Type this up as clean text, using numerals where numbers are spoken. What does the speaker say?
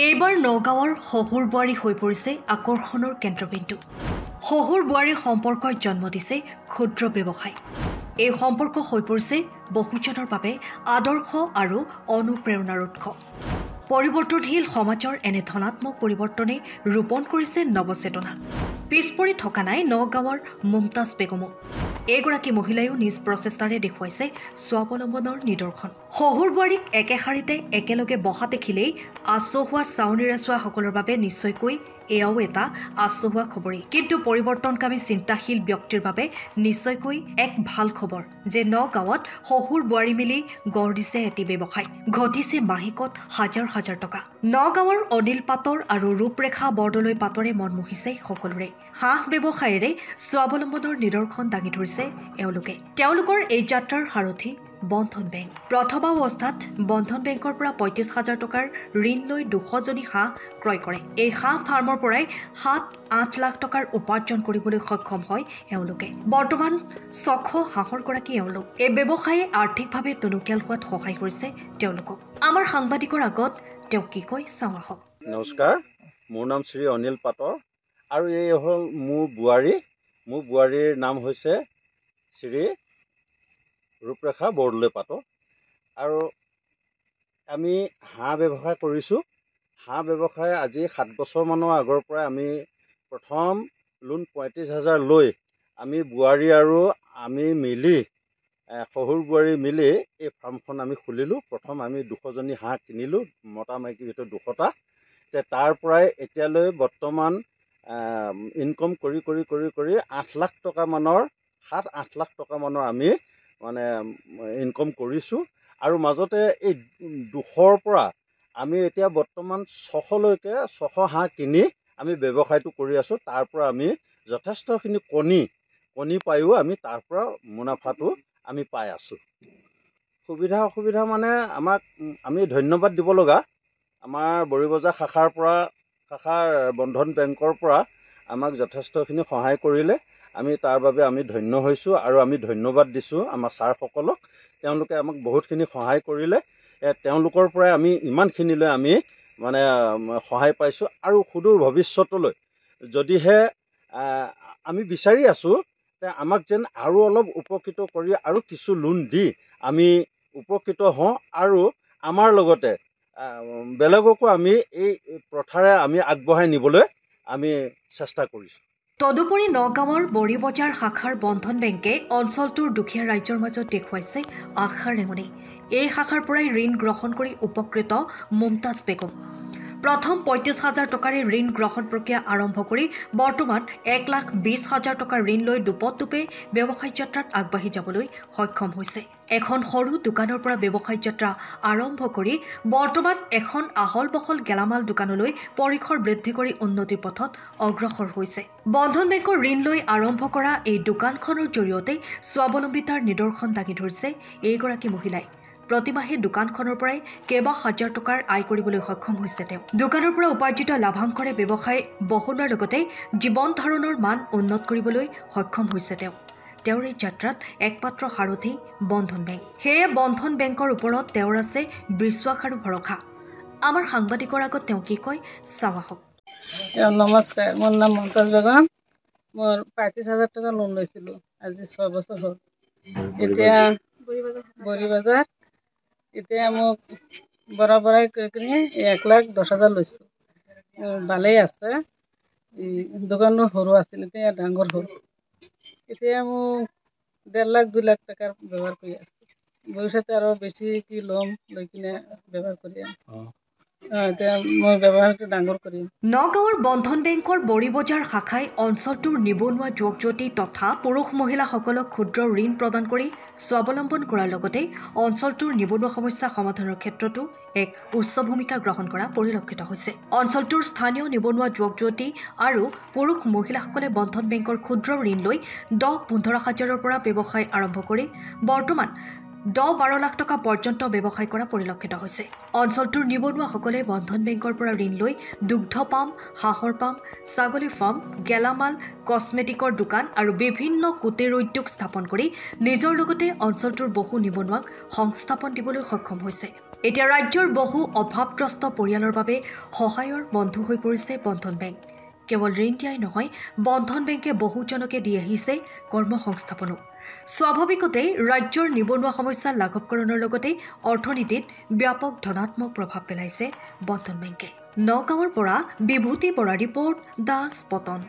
এইবাৰ নগাঁৱৰ শহুৰ বোৱাৰী হৈ পৰিছে আকৰ্ষণৰ কেন্দ্ৰবিন্দু। শহুৰ বোৱাৰীৰ সম্পৰ্কই জন্ম দিছে ক্ষুদ্ৰ ব্যৱসায়। এই সম্পৰ্ক হৈ পৰিছে বহুজনৰ বাবে আদৰ্শ আৰু অনুপ্ৰেৰণাৰ উৎস। পৰিৱৰ্তনশীল সমাজৰ এনে ধনাত্মক পৰিৱৰ্তনে ৰোপণ কৰিছে নৱচেতনা। পিছপৰি থকা নাই নগাঁৱৰ মুমতাজ বেগমো। এগৰাকী মহিলায়ো নিজ প্ৰচেষ্টাৰে দেখুৱাইছে স্বাৱলম্বনৰ নিদৰ্শন। শহুৰ বোৱাৰীক একেশাৰীতে একেলগে বহা দেখিলেই আচহুৱা চাউনি-ৰাচুৱাসকলৰ বাবে নিশ্চয়কৈ এয়াও এটা আচহুৱা খবৰেই। কিন্তু পৰিৱৰ্তনকামী চিন্তাশীল ব্যক্তিৰ বাবে নিশ্চয়কৈ এক ভাল খবৰ যে নগাঁৱত শহুৰ বোৱাৰী মিলি গঢ় দিছে এটি ব্যৱসায়। ঘটিছে মাহেকত হাজাৰ হাজাৰ টকা। নগাঁৱৰ অনিল পাটৰ আৰু ৰূপৰেখা বৰদলৈ পাটৰে মন মুহিছে সকলোৰে। হাঁহ ব্যৱসায়েৰে স্বাৱলম্বনৰ নিদৰ্শন দাঙি ধৰিছে এওঁলোকে। তেওঁলোকৰ এই যাত্ৰাৰ সাৰথি বন্ধন বেংক। প্ৰথম অৱস্থাত বন্ধন বেংকৰ পৰা ৩৫,০০০ টকাৰ ঋণ লৈ ২০০জনী হাঁহ ক্ৰয় কৰে। এই হাঁহ ফাৰ্মৰ পৰাই ৭-৮ লাখ টকাৰ উপাৰ্জন কৰিবলৈ সক্ষম হয় এওঁলোকে। বৰ্তমান ৬০০ হাঁহৰ গৰাকী এওঁলোক। এই ব্যৱসায়ে আৰ্থিকভাৱে টনকিয়াল হোৱাত সহায় কৰিছে তেওঁলোকক। আমাৰ সাংবাদিকৰ আগত তেওঁ কি কয় চাওঁ আহক। নমস্কাৰ, মোৰ নাম শ্ৰী অনিল পাটৰ আৰু এই হ'ল মোৰ বোৱাৰী। মোৰ বোৱাৰীৰ নাম হৈছে শ্ৰী ৰূপৰেখা বৰদলৈ পাটৰ। আৰু আমি হাঁহ ব্যৱসায় কৰিছোঁ। হাঁহ ব্যৱসায় আজি 7 বছৰমানৰ আগৰ পৰাই আমি প্ৰথম লোন ৩৫,০০০ লৈ আমি বোৱাৰী আৰু আমি মিলি শহুৰ বোৱাৰী মিলি এই ফাৰ্মখন আমি খুলিলোঁ। প্ৰথম আমি ২০০জনী হাঁহ কিনিলোঁ, মতা মাইকীৰ ভিতৰত ২০০টা। তাৰ পৰাই এতিয়ালৈ বৰ্তমান ইনকম কৰি 8 লাখ টকামানৰ 7-8 লাখ টকামানৰ আমি মানে ইনকম কৰিছোঁ। আৰু মাজতে এই ২০০ৰ পৰা আমি এতিয়া বৰ্তমান ৬০০লৈকে ৬০০ হাঁহ কিনি আমি ব্যৱসায়টো কৰি আছোঁ। তাৰ পৰা আমি যথেষ্টখিনি কণী পায়ো আমি তাৰ পৰা মুনাফাটো আমি পাই আছোঁ। সুবিধা অসুবিধা মানে আমাক আমি ধন্যবাদ দিব লগা, আমাৰ বৰিবজাৰ শাখাৰ বন্ধন বেংকৰ পৰা আমাক যথেষ্টখিনি সহায় কৰিলে। আমি তাৰ বাবে আমি ধন্য হৈছোঁ আৰু আমি ধন্যবাদ দিছোঁ আমাৰ ছাৰসকলক। তেওঁলোকে আমাক বহুতখিনি সহায় কৰিলে। তেওঁলোকৰ পৰাই আমি ইমানখিনিলৈ আমি মানে সহায় পাইছোঁ। আৰু সুদূৰ ভৱিষ্যতলৈ যদিহে আমি বিচাৰি আছোঁ যে আমাক যেন আৰু অলপ উপকৃত কৰি আৰু কিছু লোন দি আমি উপকৃত হওঁ আৰু আমাৰ লগতে বেলেগকো আমি এই প্ৰথাৰে আমি আগবঢ়াই নিবলৈ আমি চেষ্টা কৰিছোঁ। তদুপৰি নগাঁৱৰ বৰিবজাৰ শাখাৰ বন্ধন বেংকে অঞ্চলটোৰ দুখীয়া ৰাইজৰ মাজত দেখুৱাইছে আশাৰ ৰেঙনি। এই শাখাৰ পৰাই ঋণ গ্ৰহণ কৰি উপকৃত মুমতাজ বেগম। প্ৰথম ৩৫,০০০ টকাৰে ঋণ গ্ৰহণ প্ৰক্ৰিয়া আৰম্ভ কৰি বৰ্তমান ১,২০,০০০ টকাৰ ঋণ লৈ দুপদুপে ব্যৱসায় যাত্ৰাত আগবাঢ়ি যাবলৈ সক্ষম হৈছে। এখন সৰু দোকানৰ পৰা ব্যৱসায় যাত্ৰা আৰম্ভ কৰি বৰ্তমান এখন আহল-বহল গেলামাল দোকানলৈ পৰিসৰ বৃদ্ধি কৰি উন্নতিৰ পথত অগ্ৰসৰ হৈছে। বন্ধন বেংকৰ ঋণ লৈ আৰম্ভ কৰা এই দোকানখনৰ জৰিয়তে স্বাৱলম্বিতাৰ নিদৰ্শন দাঙি ধৰিছে এইগৰাকী মহিলাই। প্ৰতিমাহে দোকানখনৰ পৰাই কেইবা হাজাৰ টকাৰ আয় কৰিবলৈ সক্ষম হৈছে তেওঁ। দোকানৰ পৰা উপাৰ্জিত লাভাংশৰে ব্যৱসায় বহলোৱাৰ লগতে জীৱন ধাৰণৰ মান উন্নত কৰিবলৈ সক্ষম হৈছে তেওঁ। তেওঁৰ এই যাত্ৰাত একমাত্ৰ সাৰথি বন্ধন বেংক। সেয়ে বন্ধন বেংকৰ ওপৰত তেওঁৰ আছে বিশ্বাস আৰু ভৰসা। আমাৰ সাংবাদিকৰ আগত তেওঁ কি কয় চাওঁ আহক। নমস্কাৰ, মোৰ নাম মুমতাজ বেগম। মই ৩৫,০০০ টকা লোন লৈছিলোঁ আজি ৬ বছৰ হ'ল। এতিয়া বৰিবজাৰ এতিয়া মোক বৰাই কৰি কিনি ১,১০,০০০ লৈছোঁ। ভালেই আছে। দোকানটো সৰু আছিল, এতিয়া ডাঙৰ হ'ল। এতিয়া মোক ১.৫ লাখ ২ লাখ টকাৰ ব্যৱহাৰ কৰি আছে। ভৱিষ্যতে আৰু বেছি কি ল'ম লৈ কিনে ব্যৱহাৰ কৰি এতিয়া মই ব্যৱহাৰটো ডাঙৰ কৰিম। নগাঁৱৰ বন্ধন বেংকৰ বৰিবজাৰ শাখাই অঞ্চলটোৰ নিবনুৱা যুৱক-যুৱতী তথা পুৰুষ-মহিলাসকলক ক্ষুদ্ৰ ঋণ প্ৰদান কৰি স্বাৱলম্বন কৰাৰ লগতে অঞ্চলটোৰ নিবনুৱা সমস্যা সমাধানৰ ক্ষেত্ৰতো এক উচ্চ ভূমিকা গ্ৰহণ কৰা পৰিলক্ষিত হৈছে। অঞ্চলটোৰ স্থানীয় নিবনুৱা যুৱক-যুৱতী আৰু পুৰুষ-মহিলাসকলে বন্ধন বেংকৰ ক্ষুদ্ৰ ঋণ লৈ ১০-১৫ হাজাৰৰ পৰা ব্যৱসায় আৰম্ভ কৰি বৰ্তমান 10-12 লাখ টকা পৰ্যন্ত ব্যৱসায় কৰা পৰিলক্ষিত হৈছে। অঞ্চলটোৰ নিবনুৱাসকলে বন্ধন বেংকৰ পৰা ঋণ লৈ দুগ্ধ পাম, হাঁহৰ পাম, ছাগলী ফাৰ্ম, গেলামাল, কছমেটিকৰ দোকান আৰু বিভিন্ন কুটিৰ উদ্যোগ স্থাপন কৰি নিজৰ লগতে অঞ্চলটোৰ বহু নিবনুৱাক সংস্থাপন দিবলৈ সক্ষম হৈছে। এতিয়া ৰাজ্যৰ বহু অভাৱগ্ৰস্ত পৰিয়ালৰ বাবে সহায়ৰ বন্ধু হৈ পৰিছে বন্ধন বেংক। কেৱল ঋণ দিয়াই নহয়, বন্ধন বেংকে বহুজনকে দি আহিছে কৰ্মসংস্থাপনো। স্বাভাৱিকতেই ৰাজ্যৰ নিবনুৱা সমস্যা লাঘৱকৰণৰ লগতে অৰ্থনীতিত ব্যাপক ধনাত্মক প্ৰভাৱ পেলাইছে বন্ধন বেংকে। নগাঁৱৰ পৰা বিভূতি বৰা ৰিপৰ্ট, দ্য স্পটন।